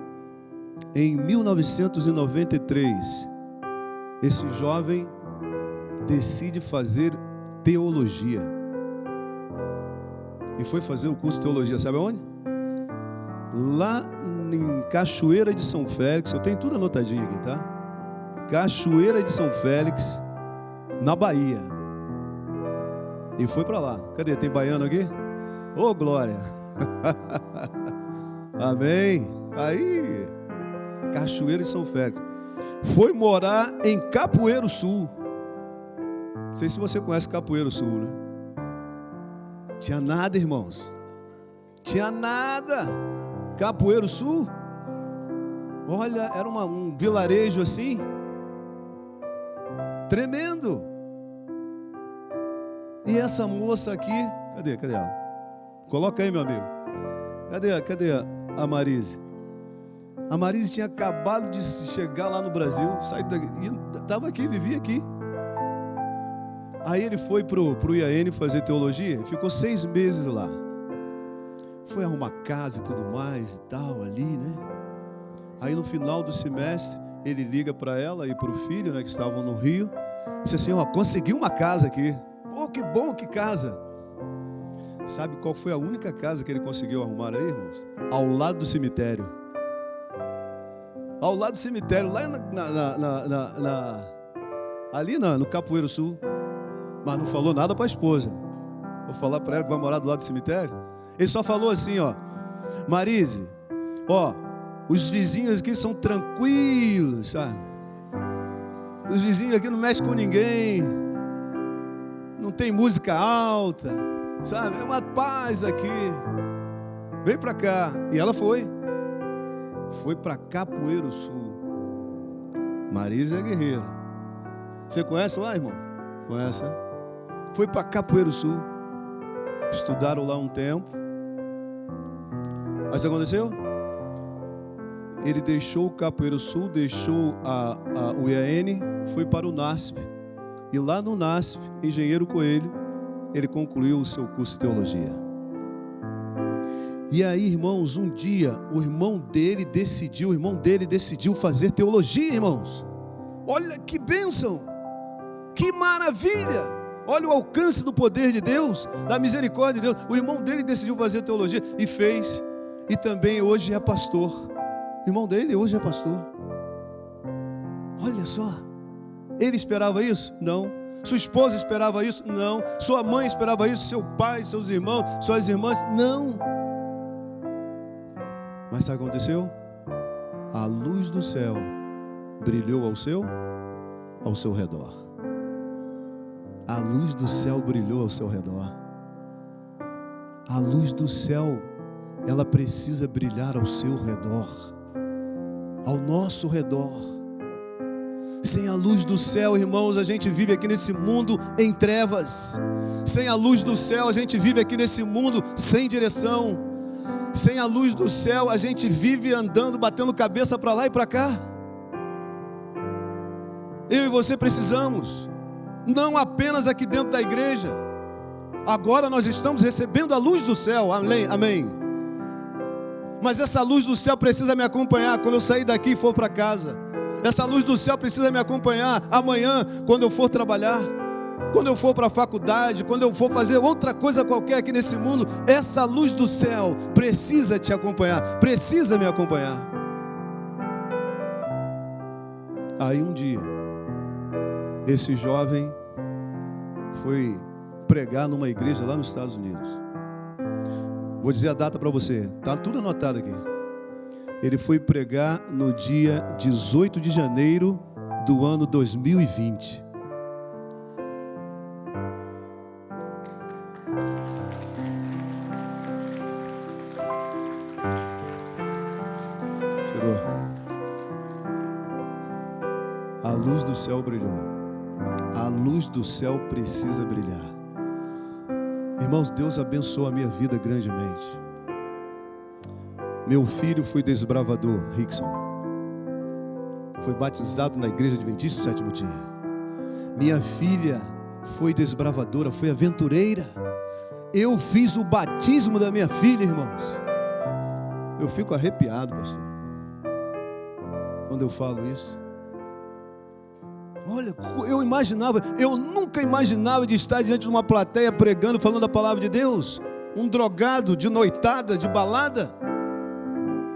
em 1993, esse jovem decide fazer teologia. E foi fazer o curso de teologia, sabe aonde? Lá em Cachoeira de São Félix, eu tenho tudo anotadinho aqui, tá? Cachoeira de São Félix, na Bahia. E foi para lá. Cadê? Tem baiano aqui? Ô, glória! Amém! Aí, Cachoeira de São Félix. Foi morar em Capoeiro Sul. Não sei se você conhece Capoeiro Sul, né? Tinha nada, irmãos. Tinha nada. Capoeiro Sul. Olha, era um vilarejo assim. Tremendo. E essa moça aqui, cadê ela? Coloca aí, meu amigo. Cadê a Marise? A Marise tinha acabado de chegar lá no Brasil, saiu daqui, estava aqui, vivia aqui. Aí ele foi pro IAN fazer teologia, ficou 6 meses lá. Foi arrumar casa e tudo mais e tal ali, né? Aí no final do semestre, ele liga para ela e para o filho, né, que estavam no Rio. Disse assim, ó, consegui uma casa aqui. Pô, que bom, que casa. Sabe qual foi a única casa que ele conseguiu arrumar aí, irmãos? Ao lado do cemitério. Ao lado do cemitério, lá ali no Capoeiro Sul. Mas não falou nada para a esposa. Vou falar para ela que vai morar do lado do cemitério. Ele só falou assim, ó, Marise, ó, os vizinhos aqui são tranquilos, sabe? Os vizinhos aqui não mexem com ninguém. Não tem música alta, sabe? É uma paz aqui. Vem para cá. E ela foi para Capoeiro Sul. Marise é guerreira. Você conhece lá, irmão? Conhece, né? Foi para Capoeiro Sul. Estudaram lá um tempo. Mas o que aconteceu? Ele deixou o Capoeiro Sul, deixou o IAN, foi para o NASP. E lá no NASP, Engenheiro Coelho, ele concluiu o seu curso de teologia. E aí, irmãos, um dia, o irmão dele decidiu fazer teologia, irmãos. Olha que bênção, que maravilha. Olha o alcance do poder de Deus, da misericórdia de Deus. O irmão dele decidiu fazer teologia e fez. E também hoje é pastor. O irmão dele hoje é pastor. Olha só. Ele esperava isso? Não. Sua esposa esperava isso? Não. Sua mãe esperava isso? Seu pai, seus irmãos, suas irmãs? Não. Mas sabe o que aconteceu? A luz do céu brilhou ao seu redor. A luz do céu brilhou ao seu redor. A luz do céu, ela precisa brilhar ao seu redor, ao nosso redor. Sem a luz do céu, irmãos, a gente vive aqui nesse mundo em trevas. Sem a luz do céu, a gente vive aqui nesse mundo sem direção. Sem a luz do céu, a gente vive andando, batendo cabeça para lá e para cá. Eu e você precisamos, não apenas aqui dentro da igreja. Agora nós estamos recebendo a luz do céu, amém. Mas essa luz do céu precisa me acompanhar quando eu sair daqui e for para casa. Essa luz do céu precisa me acompanhar amanhã, quando eu for trabalhar. quando eu for para a faculdade, quando eu for fazer outra coisa qualquer aqui nesse mundo, essa luz do céu precisa te acompanhar, precisa me acompanhar. Aí um dia, esse jovem foi pregar numa igreja lá nos Estados Unidos. Vou dizer a data para você, está tudo anotado aqui. Ele foi pregar no dia 18 de janeiro do ano 2020. Tirou. A luz do céu brilhou. A luz do céu precisa brilhar. Irmãos, Deus abençoou a minha vida grandemente. Meu filho foi desbravador, Rickson. Foi batizado na igreja adventista do sétimo dia. Minha filha foi desbravadora, foi aventureira. Eu fiz o batismo da minha filha, irmãos. Eu fico arrepiado, pastor, quando eu falo isso. Olha, eu nunca imaginava de estar diante de uma plateia pregando, falando a palavra de Deus. Um drogado de noitada, de balada.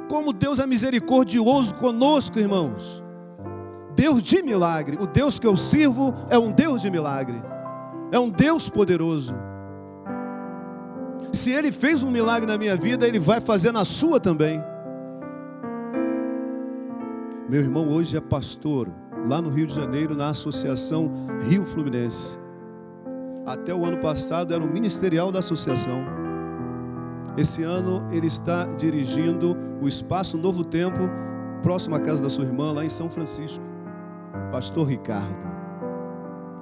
Como Deus é misericordioso conosco, irmãos. Deus de milagre. O Deus que eu sirvo é um Deus de milagre. É um Deus poderoso. Se Ele fez um milagre na minha vida, Ele vai fazer na sua também. Meu irmão hoje é pastor lá no Rio de Janeiro, na Associação Rio Fluminense. Até o ano passado era o ministerial da associação. Esse ano ele está dirigindo o Espaço Novo Tempo, próximo à casa da sua irmã, lá em São Francisco. Pastor Ricardo,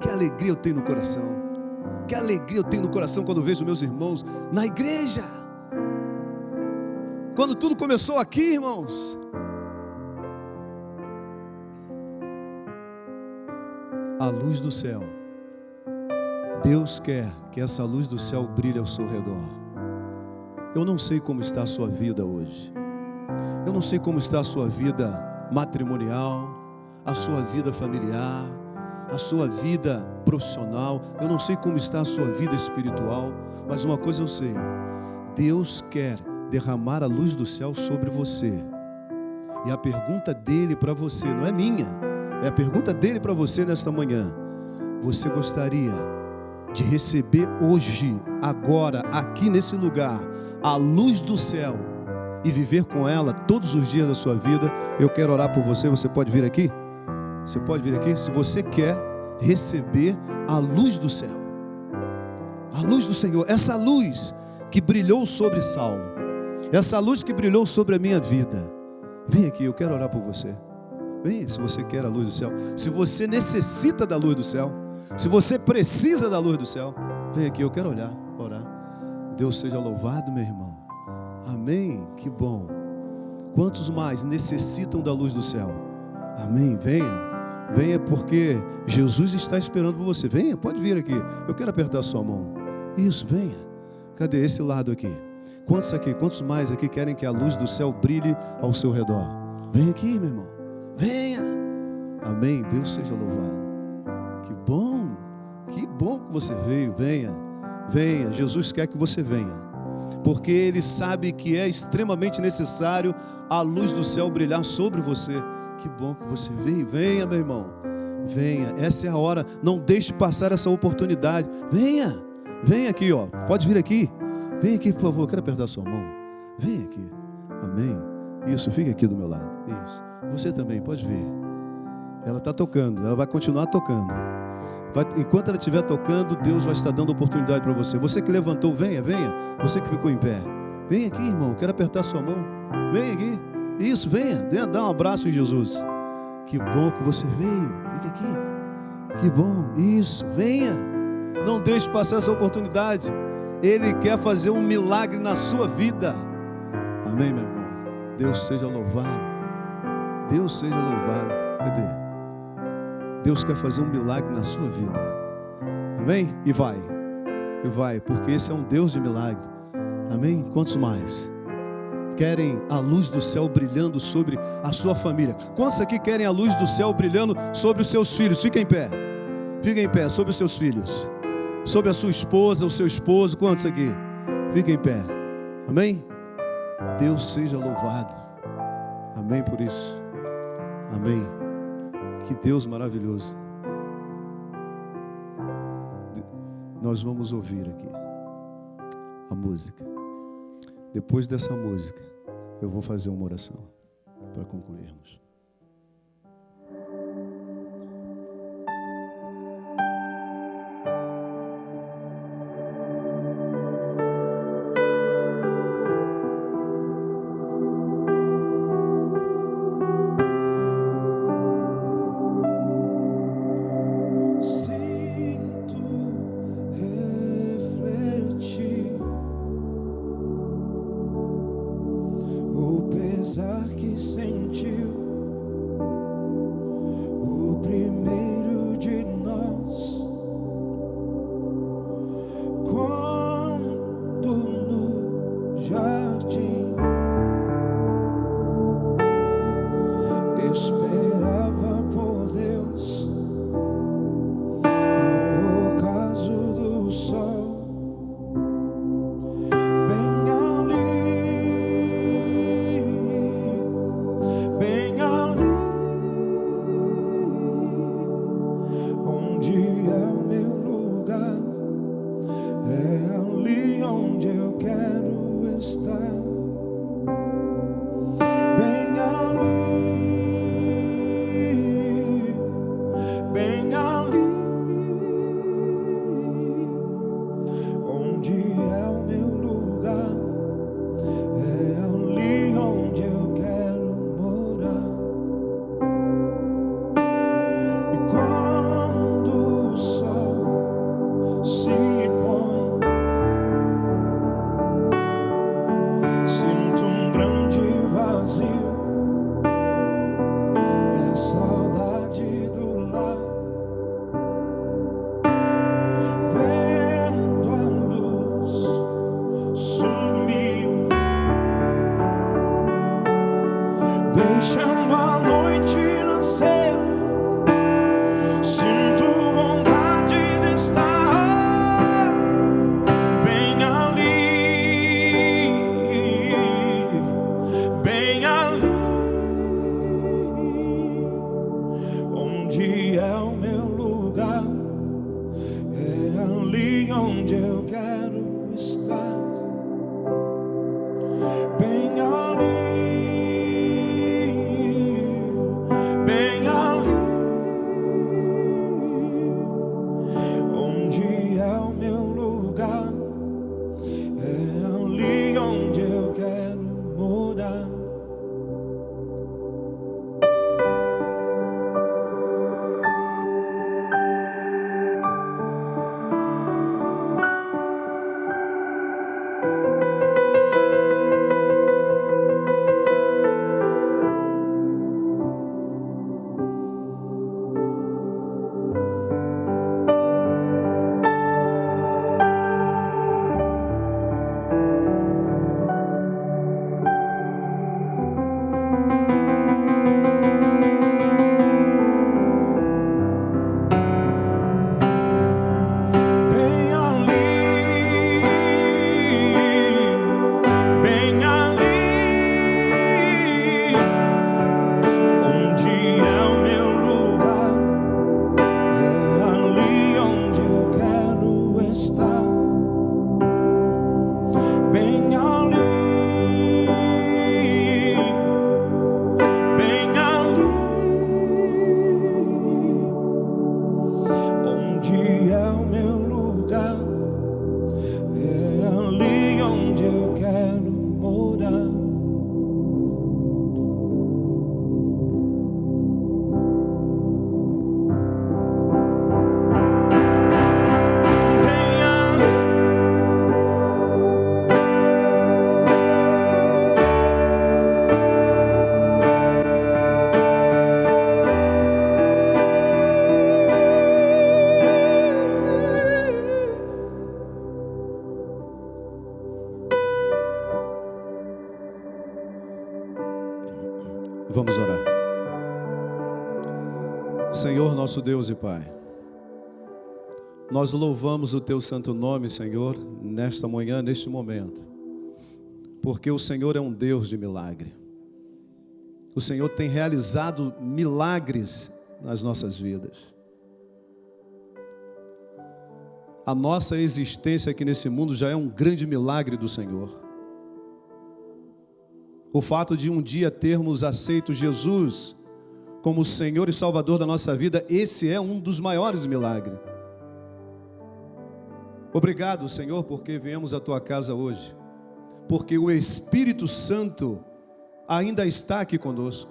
que alegria eu tenho no coração. Que alegria eu tenho no coração quando vejo meus irmãos na igreja. Quando tudo começou aqui, irmãos. A luz do céu. Deus quer que essa luz do céu brilhe ao seu redor. Eu não sei como está a sua vida hoje. Eu não sei como está a sua vida matrimonial, a sua vida familiar, a sua vida profissional. Eu não sei como está a sua vida espiritual, mas uma coisa eu sei: Deus quer derramar a luz do céu sobre você. E a pergunta dele para você, não é minha, é a pergunta dele para você nesta manhã: você gostaria de receber hoje, agora, aqui nesse lugar, a luz do céu e viver com ela todos os dias da sua vida? Eu quero orar por você. Você pode vir aqui? Você pode vir aqui? Se você quer receber a luz do céu, a luz do Senhor, essa luz que brilhou sobre Saulo, essa luz que brilhou sobre a minha vida, vem aqui, eu quero orar por você. Vem, se você quer a luz do céu, se você necessita da luz do céu, se você precisa da luz do céu, vem aqui, eu quero orar. Deus seja louvado, meu irmão. Amém, que bom. Quantos mais necessitam da luz do céu? Amém, venha porque Jesus está esperando por você. Venha, pode vir aqui, eu quero apertar a sua mão. Isso, venha. Cadê esse lado aqui? Quantos mais aqui querem que a luz do céu brilhe ao seu redor? Vem aqui, meu irmão, venha. Amém, Deus seja louvado. Que bom que você veio. Venha, Jesus quer que você venha, porque Ele sabe que é extremamente necessário a luz do céu brilhar sobre você. Que bom que você veio. Venha, meu irmão, venha, essa é a hora, não deixe passar essa oportunidade. Venha aqui, ó. Pode vir aqui, vem aqui, por favor, quero apertar a sua mão. Vem aqui, amém. Isso, fica aqui do meu lado. Isso, você também, pode vir. Ela está tocando, ela vai continuar tocando. Enquanto ela estiver tocando, Deus vai estar dando oportunidade para você. Você que levantou, venha. Você que ficou em pé, vem aqui, irmão, quero apertar a sua mão. Vem aqui, isso, venha, dá um abraço em Jesus. Que bom que você veio, fica aqui. Que bom, isso, venha. Não deixe passar essa oportunidade. Ele quer fazer um milagre na sua vida. Amém, meu irmão. Deus seja louvado. Deus seja louvado. Cadê? Deus quer fazer um milagre na sua vida. Amém? E vai, porque esse é um Deus de milagre. Amém? Quantos mais querem a luz do céu brilhando sobre a sua família? Quantos aqui querem a luz do céu brilhando sobre os seus filhos? Fica em pé. Fica em pé sobre os seus filhos, sobre a sua esposa, o seu esposo. Quantos aqui? Fica em pé. Amém? Deus seja louvado. Amém por isso. Amém. Que Deus maravilhoso. Nós vamos ouvir aqui a música. Depois dessa música, eu vou fazer uma oração para concluirmos. Vamos orar. Senhor, nosso Deus e Pai, Nós louvamos o Teu santo nome, Senhor, nesta manhã, neste momento, porque o Senhor é um Deus de milagre. O Senhor tem realizado milagres nas nossas vidas. A nossa existência aqui nesse mundo já é um grande milagre do Senhor. O fato de um dia termos aceito Jesus como Senhor e Salvador da nossa vida, esse é um dos maiores milagres. Obrigado, Senhor, porque viemos à Tua casa hoje, porque o Espírito Santo ainda está aqui conosco.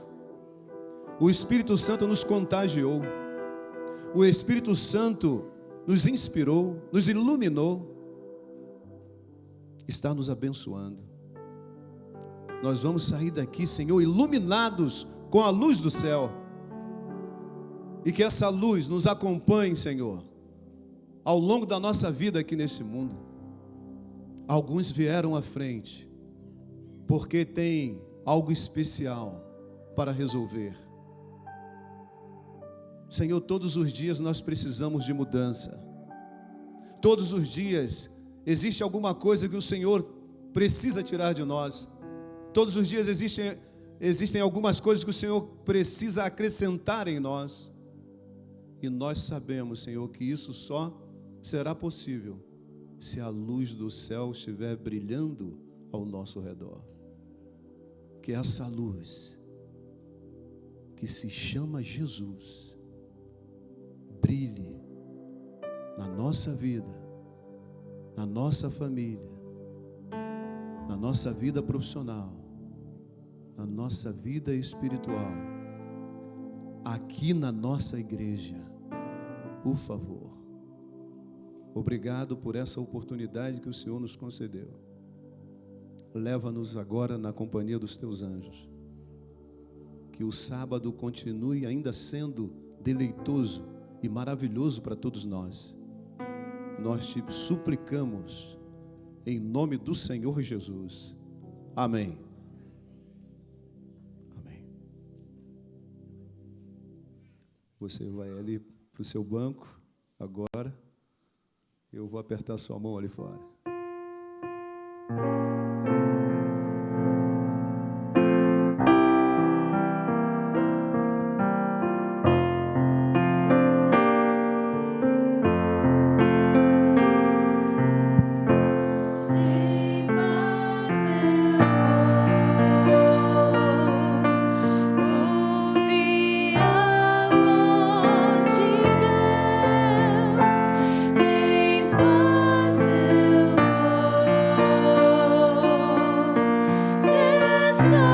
O Espírito Santo nos contagiou. O Espírito Santo nos inspirou, nos iluminou, está nos abençoando. Nós vamos sair daqui, Senhor, iluminados com a luz do céu. E que essa luz nos acompanhe, Senhor, ao longo da nossa vida aqui nesse mundo. Alguns vieram à frente, porque tem algo especial para resolver. Senhor, todos os dias nós precisamos de mudança. Todos os dias existe alguma coisa que o Senhor precisa tirar de nós. Todos os dias existem algumas coisas que o Senhor precisa acrescentar em nós. E nós sabemos, Senhor, que isso só será possível se a luz do céu estiver brilhando ao nosso redor. Que essa luz, que se chama Jesus, brilhe na nossa vida, na nossa família, na nossa vida profissional, na nossa vida espiritual, aqui na nossa igreja, por favor. Obrigado por essa oportunidade que o Senhor nos concedeu. Leva-nos agora na companhia dos Teus anjos. Que o sábado continue ainda sendo deleitoso e maravilhoso para todos nós. Nós te suplicamos em nome do Senhor Jesus. Amém. Amém. Você vai ali para o seu banco agora. Eu vou apertar sua mão ali fora. Stop.